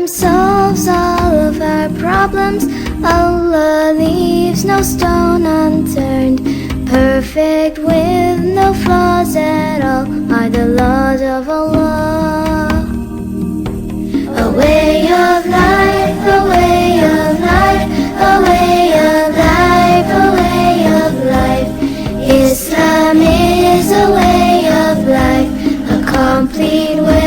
solves all of our problems. Allah leaves no stone unturned. Perfect with no flaws at all are the laws of Allah. A way of life, a way of life, a way of life, a way of life. Islam is a way of life, a complete way.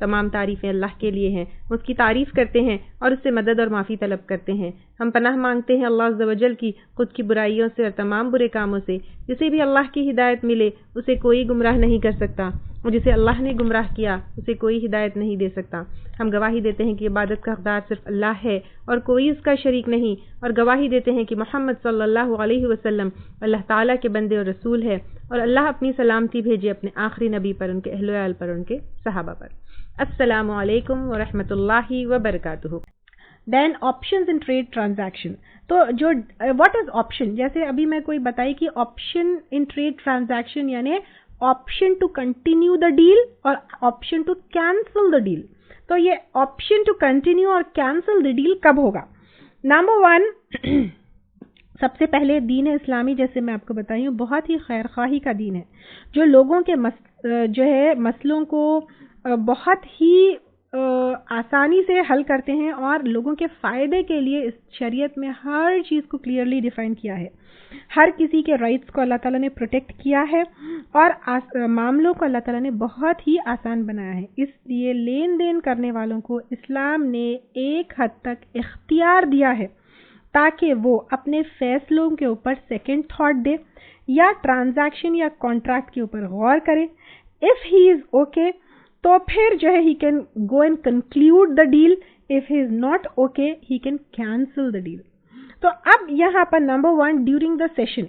तमाम तारीफ़ें अल्लाह के लिए हैं, उसकी तारीफ़ करते हैं और उससे मदद और माफ़ी तलब करते हैं। हम पनाह मांगते हैं अल्लाह अज़्ज़ व जल की खुद की बुराइयों से और तमाम बुरे कामों से। जिसे भी अल्लाह की हिदायत मिले उसे कोई गुमराह नहीं कर सकता और जिसे अल्लाह ने गुमराह किया उसे कोई हिदायत नहीं दे सकता। हम गवाही देते हैं कि इबादत का हक़दार सिर्फ अल्लाह है और कोई उसका शरीक नहीं, और गवाही देते हैं कि मोहम्मद सल्लल्लाहु अलैहि वसल्लम अल्लाह ताला के बंदे और रसूल है, और अल्लाह अपनी सलामती भेजे अपने आखिरी नबी पर, उनके अहले आल पर, उनके सहाबा पर। अस्सलामु अलैकुम व रहमतुल्लाहि व बरकातुहू। Then options in trade transaction. तो जो व्हाट इज ऑप्शन, जैसे अभी मैं कोई बताई कि ऑप्शन इन ट्रेड ट्रांजैक्शन यानी option to continue the deal और option to cancel the deal. तो ये ऑप्शन टू कंटिन्यू और कैंसिल द डील कब होगा? नंबर वन, सबसे पहले दीन इस्लामी, जैसे मैं आपको बताई हूँ, बहुत ही खैर ख्वाही का दीन है जो लोगों के मसलों को बहुत ही आसानी से हल करते हैं और लोगों के फ़ायदे के लिए इस शरीयत में हर चीज़ को क्लियरली डिफ़ाइन किया है। हर किसी के राइट्स को अल्लाह ताला ने प्रोटेक्ट किया है और मामलों को अल्लाह ताला ने बहुत ही आसान बनाया है। इसलिए लेन देन करने वालों को इस्लाम ने एक हद तक इख्तियार दिया है ताकि वो अपने फ़ैसलों के ऊपर सेकंड थॉट दे या ट्रांजैक्शन या कॉन्ट्रैक्ट के ऊपर गौर करे। इफ़ ही इज़ ओके तो फिर जो है he can go and conclude the deal. If he is not okay he can cancel the deal. तो अब यहाँ पर number one, during the session,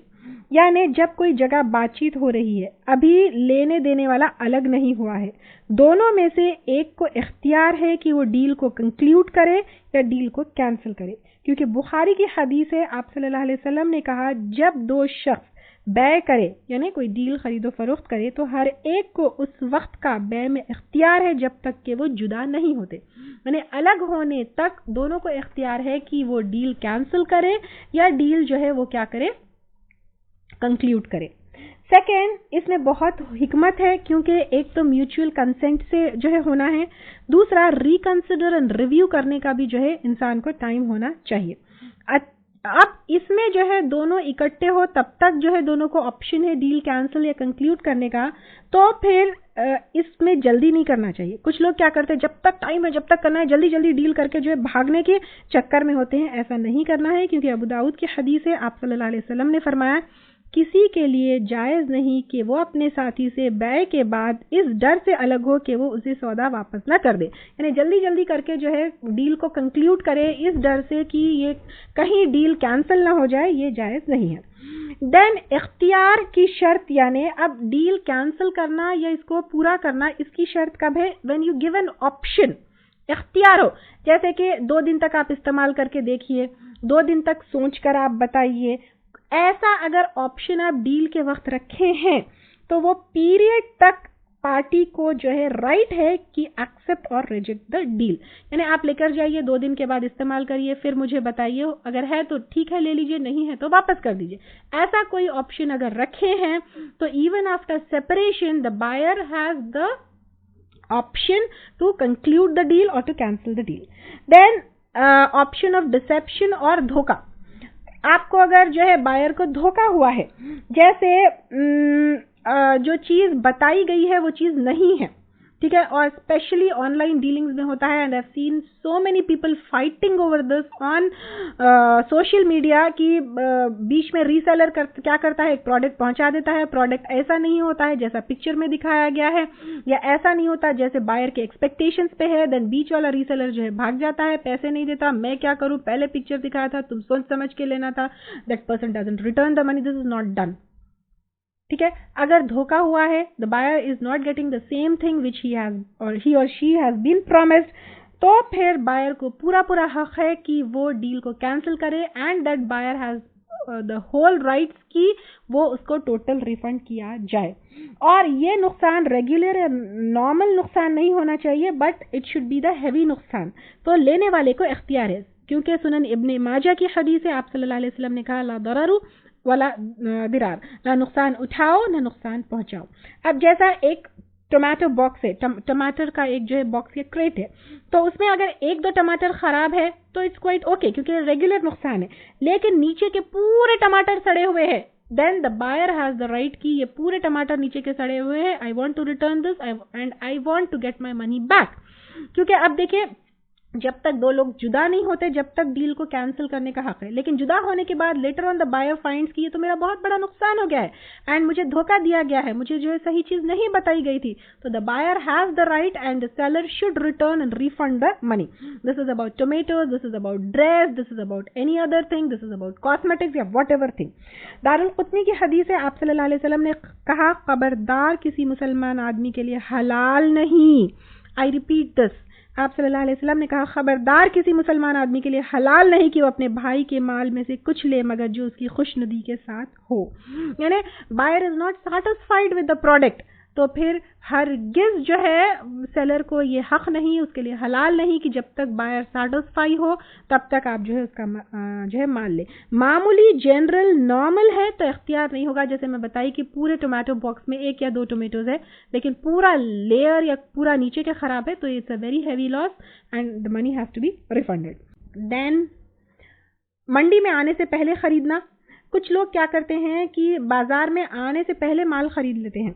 यानी जब कोई जगह बातचीत हो रही है, अभी लेने देने वाला अलग नहीं हुआ है, दोनों में से एक को इख्तियार है कि वो डील को कंक्लूड करे या डील को कैंसिल करे। क्योंकि बुखारी की हदीस है, आप सल्लल्लाहु अलैहि वसल्लम ने कहा जब दो शख्स बै करे यानी कोई डील खरीदो फरोख्त करे तो हर एक को उस वक्त का बै में इख्तियार है जब तक कि वो जुदा नहीं होते, यानी अलग होने तक दोनों को इख्तियार है कि वो डील कैंसिल करे या डील जो है वो क्या करे, कंक्लूड करे। सेकेंड, इसमें बहुत हिकमत है क्योंकि एक तो म्यूचुअल कंसेंट से जो है होना है, दूसरा रिकंसिडर एंड रिव्यू करने का भी जो है इंसान को टाइम होना चाहिए। अब इसमें जो है दोनों इकट्ठे हो तब तक जो है दोनों को ऑप्शन है डील कैंसिल या कंक्लूड करने का, तो फिर इसमें जल्दी नहीं करना चाहिए। कुछ लोग क्या करते हैं, जब तक टाइम है जब तक करना है जल्दी जल्दी डील करके जो है भागने के चक्कर में होते हैं। ऐसा नहीं करना है क्योंकि अबू दाऊद की हदीस है, आप सल्लल्लाहु अलैहि वसल्लम ने फरमाया किसी के लिए जायज़ नहीं कि वो अपने साथी से बै के बाद इस डर से अलग हो कि वो उसे सौदा वापस ना कर दे, यानी जल्दी जल्दी करके जो है डील को कंक्लूड करे इस डर से कि ये कहीं डील कैंसिल ना हो जाए, ये जायज़ नहीं है। देन इख्तियार की शर्त, यानी अब डील कैंसिल करना या इसको पूरा करना, इसकी शर्त कब है? When you give an option, इख्तियार हो, जैसे कि 2 दिन तक आप इस्तेमाल करके देखिए, 2 दिन तक सोच कर आप बताइए। ऐसा अगर ऑप्शन आप डील के वक्त रखे हैं तो वो पीरियड तक पार्टी को जो है राइट है कि एक्सेप्ट और रिजेक्ट द डील, यानी आप लेकर जाइए, 2 दिन के बाद इस्तेमाल करिए, फिर मुझे बताइए, अगर है तो ठीक है ले लीजिए, नहीं है तो वापस कर दीजिए। ऐसा कोई ऑप्शन अगर रखे हैं तो even after separation the buyer has the option to conclude the deal और to cancel the deal. Then option of deception और धोखा। आपको अगर जो है बायर को धोखा हुआ है, जैसे जो चीज़ बताई गई है वो चीज़ नहीं है, ठीक है, और स्पेशली ऑनलाइन डीलिंग्स में होता है, and I have seen so many people fighting over this on social media कि बीच में रीसेलर क्या करता है, एक प्रोडक्ट पहुंचा देता है, प्रोडक्ट ऐसा नहीं होता है जैसा पिक्चर में दिखाया गया है, या ऐसा नहीं होता जैसे बायर के एक्सपेक्टेशंस पे है, देन बीच वाला रीसेलर जो है भाग जाता है, पैसे नहीं देता, मैं क्या करूं, पहले पिक्चर दिखाया था, तुम सोच समझ के लेना था, that person doesn't return the money, this is not done. ठीक है, अगर धोखा हुआ है, the buyer is not getting the same thing which he or she has been promised, तो फिर बायर को पूरा हक है कि वो डील को कैंसिल करे and that buyer has the whole rights कि वो उसको टोटल रिफंड किया जाए। और ये नुकसान रेगुलर या नॉर्मल नुकसान नहीं होना चाहिए, but it should be the heavy नुकसान। तो लेने वाले को इख्तियार है, क्योंकि सुनन इब्ने माजा की हदीस है, आप सल्लल्लाहु अलैहि वसल्लम ने कहा ला दररु वाला दिरार, ना नुकसान उठाओ ना नुकसान पहुंचाओ। अब जैसा एक टमाटो बॉक्स है, टमाटर का एक जो है बॉक्स या क्रेट है, तो उसमें अगर एक दो टमाटर खराब है तो इट्स क्वाइट ओके, क्योंकि रेगुलर नुकसान है। लेकिन नीचे के पूरे टमाटर सड़े हुए हैं, then the buyer has the right कि ये पूरे टमाटर नीचे के सड़े हुए हैं, I want to return this and I want to get my money back. क्योंकि अब देखिए, जब तक दो लोग जुदा नहीं होते, जब तक डील को कैंसिल करने का हक है, लेकिन जुदा होने के बाद later on the buyer finds कि ये तो मेरा बहुत बड़ा नुकसान हो गया है एंड मुझे धोखा दिया गया है, मुझे जो है सही चीज नहीं बताई गई थी, तो the buyer has the right and the seller should return and refund the money. This is about tomatoes, this is about dress, this is about any other thing, this is about cosmetics या whatever thing. Daraqutni की हदीस है, आप सल्लल्लाहु अलैहि वसल्लम ने कहा खबरदार किसी मुसलमान आदमी के लिए हलाल नहीं, आई रिपीट दिस, आप सल्लल्लाहु अलैहि वसल्लम ने कहा खबरदार किसी मुसलमान आदमी के लिए हलाल नहीं कि वो अपने भाई के माल में से कुछ ले मगर जो उसकी खुशनुदी के साथ हो। यानी buyer is not satisfied with the product, तो फिर हरगिज जो है सेलर को ये हक नहीं, उसके लिए हलाल नहीं कि जब तक बायर सैटिस्फाई हो तब तक आप जो है उसका जो है माल ले। मामूली जनरल नॉर्मल है तो इख्तियार नहीं होगा, जैसे मैं बताई कि पूरे टोमेटो बॉक्स में एक या दो टोमेटोज है, लेकिन पूरा लेयर या पूरा नीचे के खराब है, तो it's a very heavy loss and the money have to be refunded. Then मंडी में आने से पहले खरीदना। कुछ लोग क्या करते हैं कि बाजार में आने से पहले माल खरीद लेते हैं,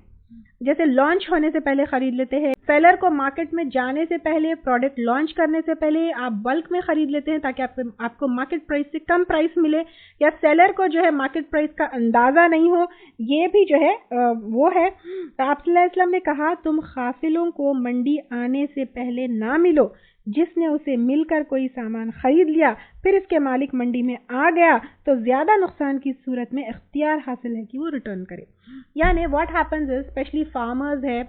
जैसे लॉन्च होने से पहले खरीद लेते हैं। सेलर को मार्केट में जाने से पहले, प्रोडक्ट लॉन्च करने से पहले आप बल्क में खरीद लेते हैं ताकि आपको मार्केट प्राइस से कम प्राइस मिले, या सेलर को जो है मार्केट प्राइस का अंदाजा नहीं हो, ये भी जो है वो है। तो आप सल्लल्लाहु अलैहि वसल्लम ने कहा तुम काफिलों को मंडी आने से पहले ना मिलो, जिसने उसे मिलकर कोई सामान खरीद लिया फिर इसके मालिक मंडी में आ गया तो ज्यादा नुकसान की सूरत में इख्तियार हासिल है कि वो रिटर्न करे। यानी what happens is, specially farmers है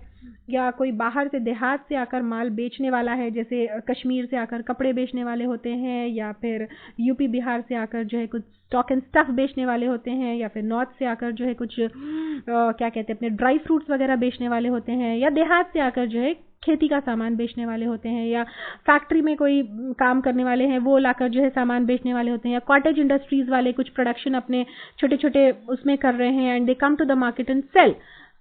या कोई बाहर से देहात से आकर माल बेचने वाला है, जैसे कश्मीर से आकर कपड़े बेचने वाले होते हैं, या फिर यूपी बिहार से आकर जो है कुछ स्टॉक एंड स्टफ बेचने वाले होते हैं, या फिर नॉर्थ से आकर जो है कुछ क्या कहते हैं अपने ड्राई फ्रूट्स वगैरह बेचने वाले होते हैं, या देहात से आकर जो है खेती का सामान बेचने वाले होते हैं, या फैक्ट्री में कोई काम करने वाले हैं वो लाकर जो है सामान बेचने वाले होते हैं, या कॉटेज इंडस्ट्रीज वाले कुछ प्रोडक्शन अपने छोटे छोटे उसमें कर रहे हैं and they come to the market and sell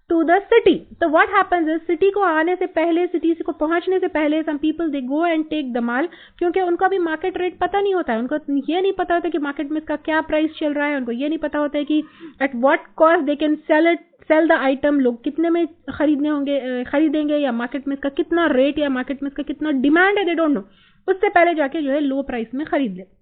to the city. तो व्हाट हैपेंस इज, सिटी को आने से पहले, सिटी को पहुंचने से पहले some people they go and take the maal, क्योंकि उनको अभी मार्केट रेट पता नहीं होता है, उनको ये नहीं पता होता कि मार्केट में इसका क्या प्राइस चल रहा है, उनको ये नहीं पता होता है कि at what cost they can sell the item, लोग कितने में खरीदेंगे, या मार्केट में इसका कितना रेट या मार्केट में इसका कितना डिमांड है, दे डोंट नो। उससे पहले जाके जो है लो प्राइस में खरीद ले।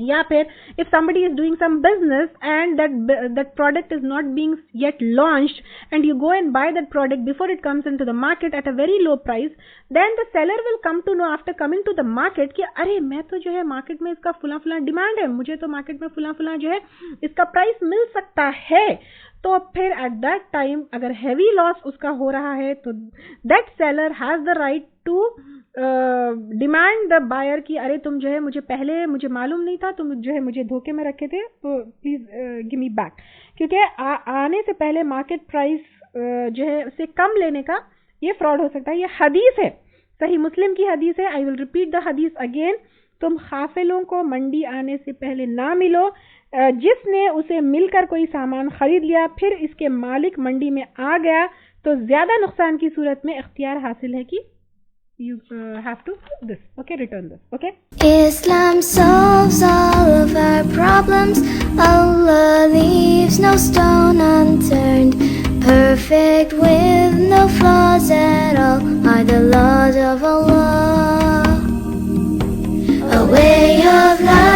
या फिर if somebody is doing some business and that product is not being yet launched and you go and buy that product before it comes into the market at a very low price, then the seller will come to know after coming to the market कि अरे मैं तो जो है market में इसका फुला demand है, मुझे तो मार्केट में फुला जो है इसका प्राइस मिल सकता है। तो फिर एट दैट टाइम अगर हैवी लॉस उसका हो रहा है तो that seller has the right to demand the buyer कि अरे तुम जो है मुझे मालूम नहीं था, तुम जो है मुझे धोखे में रखे थे, तो प्लीज गिव मी बैक। क्योंकि आने से पहले मार्केट प्राइस जो है उससे कम लेने का ये फ्रॉड हो सकता है। ये हदीस है, सही मुस्लिम की हदीस है। आई विल रिपीट द हदीस अगेन, तुम काफिलों को मंडी आने से पहले ना मिलो, जिसने उसे मिलकर कोई सामान खरीद लिया फिर इसके मालिक मंडी में आ गया तो ज्यादा नुकसान की सूरत में इख्तियार हासिल है कि you have to return this. Okay? Islam solves all of our problems. Allah leaves no stone unturned. Perfect with no flaws at all are the laws of Allah. A way of life